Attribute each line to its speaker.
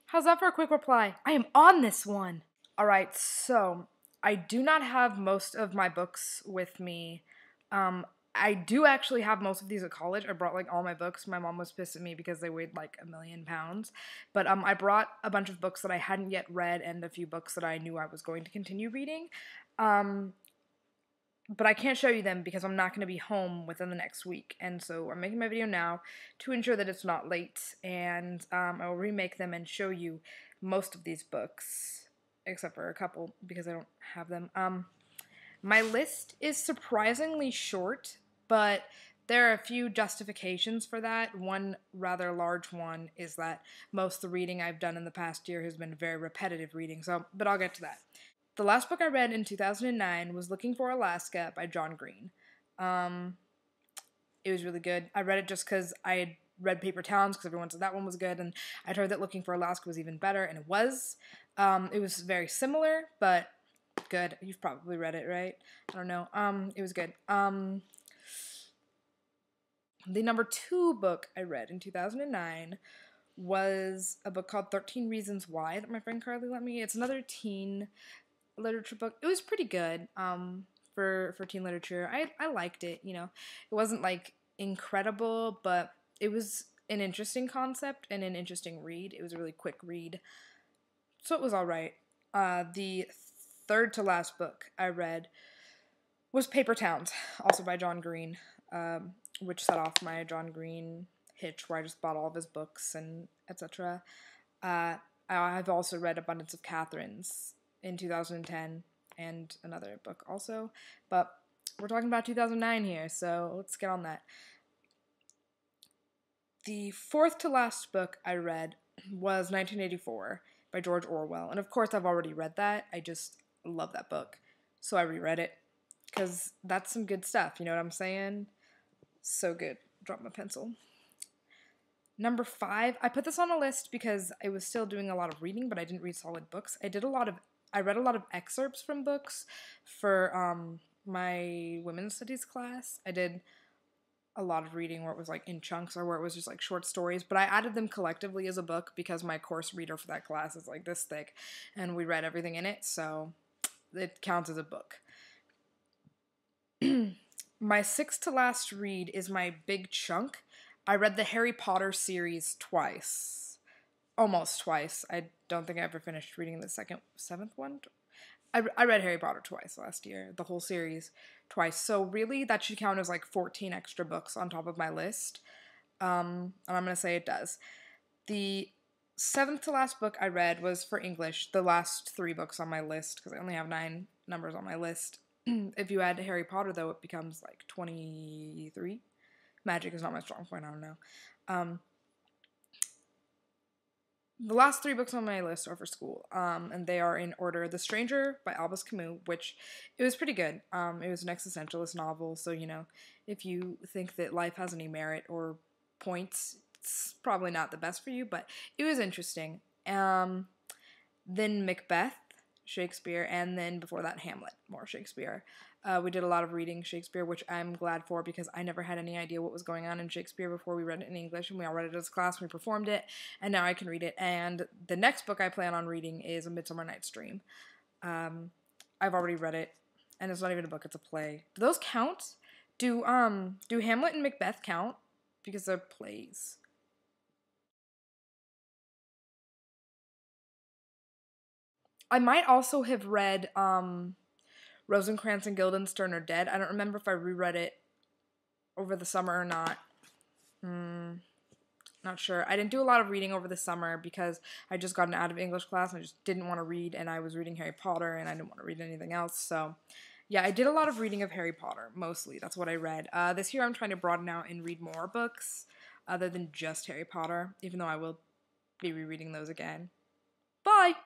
Speaker 1: How's that for a quick reply? I am on this one. Alright, so I do not have most of my books with me. I do actually have most of these at college. I brought like all my books. My mom was pissed at me because they weighed like 1,000,000 pounds. But I brought a bunch of books that I hadn't yet read and a few books that I knew I was going to continue reading. But I can't show you them because I'm not going to be home within the next week. And so I'm making my video now to ensure that it's not late. And I will remake them and show you most of these books, except for a couple because I don't have them. My list is surprisingly short, but there are a few justifications for that. One rather large one is that most of the reading I've done in the past year has been very repetitive reading, but I'll get to that. The last book I read in 2009 was Looking for Alaska by John Green. It was really good. I read it just because I had read Paper Towns because everyone said that one was good, and I'd heard that Looking for Alaska was even better, and it was. It was very similar, but good. You've probably read it, right? I don't know. It was good. The number 2 book I read in 2009 was a book called 13 Reasons Why that my friend Carly lent me. It's another teen literature book. It was pretty good for teen literature. I liked it, you know. It wasn't like incredible, but it was an interesting concept and an interesting read. It was a really quick read. So it was all right. The third to last book I read was Paper Towns, also by John Green, which set off my John Green hitch where I just bought all of his books and etc. I've also read Abundance of Catherines in 2010 and another book also, but we're talking about 2009 here, so let's get on that. The fourth to last book I read was 1984 by George Orwell, and of course I've already read that. I just love that book, so I reread it because that's some good stuff, you know what I'm saying? So good. Drop my pencil. Number 5, I put this on a list because I was still doing a lot of reading, but I didn't read solid books. I read a lot of excerpts from books for my women's studies class. I did a lot of reading where it was like in chunks or where it was just like short stories, but I added them collectively as a book because my course reader for that class is like this thick and we read everything in it, so it counts as a book. My 6th to last read is my big chunk. I read the Harry Potter series twice. Almost twice. I don't think I ever finished reading the seventh one. I read Harry Potter twice last year, the whole series twice. So really, that should count as like 14 extra books on top of my list. And I'm going to say it does. The 7th to last book I read was for English, the last 3 books on my list, because I only have 9 numbers on my list. If you add Harry Potter, though, it becomes like 23. Magic is not my strong point, I don't know. The last 3 books on my list are for school, and they are in order. The Stranger by Albus Camus, which it was pretty good. It was an existentialist novel, so, you know, if you think that life has any merit or points, it's probably not the best for you, but it was interesting. Then Macbeth, Shakespeare, and then before that Hamlet, more Shakespeare. We did a lot of reading Shakespeare, which I'm glad for because I never had any idea what was going on in Shakespeare before we read it in English, and we all read it as a class, and we performed it, and now I can read it. And the next book I plan on reading is A Midsummer Night's Dream. I've already read it, and it's not even a book, it's a play. Do those count? Do Hamlet and Macbeth count? Because they're plays. I might also have read Rosencrantz and Guildenstern Are Dead. I don't remember if I reread it over the summer or not. Not sure. I didn't do a lot of reading over the summer because I just gotten out of English class and I just didn't want to read, and I was reading Harry Potter and I didn't want to read anything else. So yeah, I did a lot of reading of Harry Potter, mostly. That's what I read. This year I'm trying to broaden out and read more books other than just Harry Potter, even though I will be rereading those again. Bye!